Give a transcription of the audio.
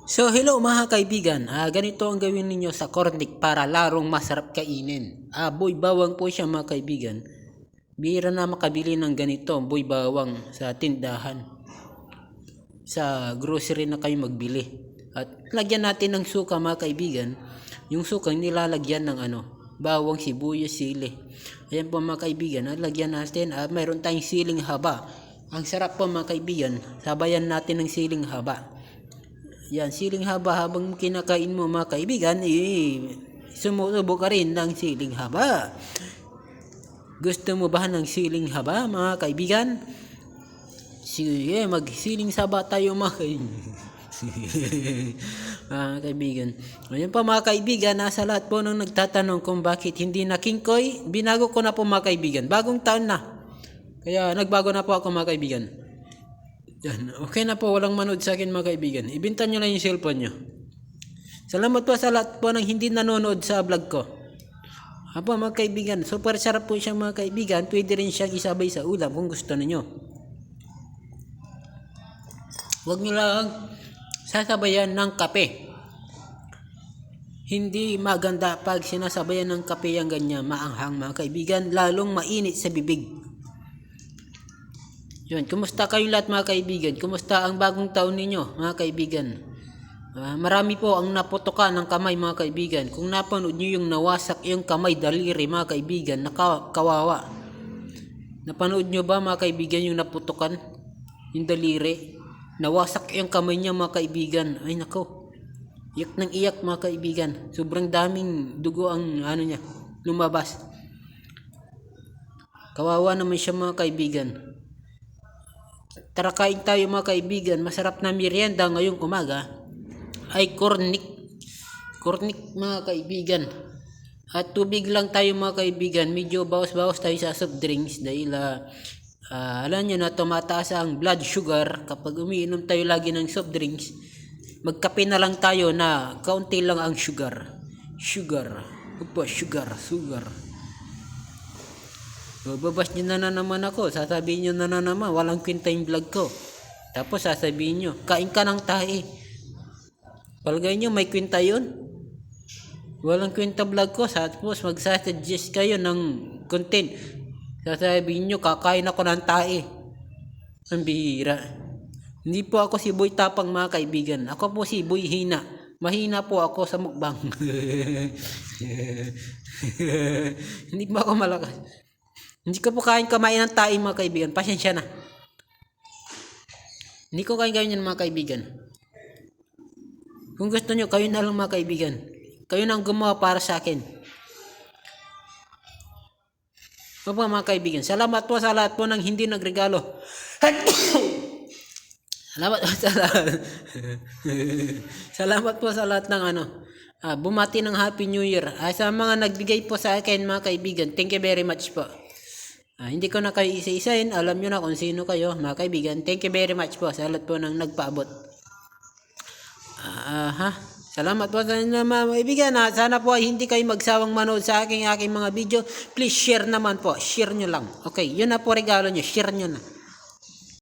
So hello mga kaibigan, ganito ang gawin ninyo sa cornic para larong masarap kainin. Boy bawang po siya mga kaibigan. Bihira na makabili ng ganito, boy bawang sa tindahan. Sa grocery na kayo magbili. At lagyan natin ng suka mga kaibigan. Yung suka nilalagyan ng bawang, sibuyas, sili. Ayan po mga kaibigan, lagyan natin. Mayroon tayong siling haba. Ang sarap po mga kaibigan, sabayan natin ng siling haba. Yan, siling haba habang kinakain mo mga kaibigan, sumusubo ka rin ng siling haba. Gusto mo ba ng siling haba mga kaibigan? Sige, magsiling haba tayo mga kaibigan. Mga kaibigan. Ngayon pa mga kaibigan, nasa lahat po nang nagtatanong kung bakit hindi na kingkoy, binago ko na po mga kaibigan. Bagong taon na. Kaya nagbago na po ako mga kaibigan. Yan. Okay na po, walang manood sa akin mga kaibigan. Ibenta nyo lang yung cellphone nyo. Salamat po sa lahat po ng hindi nanonood sa vlog ko. Mga kaibigan, super sarap po siya mga kaibigan. Pwede rin siyang isabay sa ulam kung gusto niyo. Huwag nyo lang sasabayan ng kape. Hindi maganda pag sinasabayan ng kape yung ganyan, maanghang mga kaibigan, lalong mainit sa bibig. Yun, kumusta kayong lahat mga kaibigan? Kumusta ang bagong taon ninyo mga kaibigan? Marami po ang naputukan ng kamay mga kaibigan. Kung napanood nyo yung nawasak yung kamay, daliri mga kaibigan, kawawa. Napanood nyo ba mga kaibigan yung naputukan? Yung daliri? Nawasak yung kamay niya mga kaibigan. Ay nako. Iyak ng iyak mga kaibigan. Sobrang daming dugo ang niya lumabas. Kawawa naman siya mga kaibigan. Tara kain tayo mga kaibigan. Masarap na merienda ngayong umaga ay cornic mga kaibigan. At tubig lang tayo mga kaibigan. Medyo bawas-bawas tayo sa soft drinks dahil alam nyo na tumataas ang blood sugar kapag umiinom tayo lagi ng soft drinks. Magkape na lang tayo na kaunti lang ang sugar. Sugar. Babas nyo na naman ako. Sasabihin nyo na naman, walang kwenta yung vlog ko. Tapos sasabihin nyo, kain ka ng tae. Palagay nyo, may kwenta yun? Walang kwenta vlog ko. Tapos magsasuggest kayo ng content. Sasabihin nyo, kakain ako ng tae. Ang bihira. Hindi po ako si Boy Tapang mga kaibigan. Ako po si Boy Hina. Mahina po ako sa mukbang. Hindi po ako malakas. Hindi ko po kumain ng tae mga kaibigan. Pasensya na. Hindi ko kain ganyan mga kaibigan. Kung gusto nyo, kayo na lang mga kaibigan. Kayo nang gumawa para sa akin. Mga kaibigan. Salamat po sa lahat po ng hindi nagregalo. Salamat po sa lahat ng bumati ng Happy New Year. Sa mga nagbigay po sa akin mga kaibigan. Thank you very much po. Hindi ko na kayo isa-isahin. Alam nyo na kung sino kayo mga kaibigan. Thank you very much po sa lahat po ng nagpaabot. Salamat po sa inyo mga kaibigan. Sana po ay hindi kayo magsawang manood sa aking mga video. Please share naman po. Share nyo lang. Okay, yun na po regalo nyo. Share nyo na.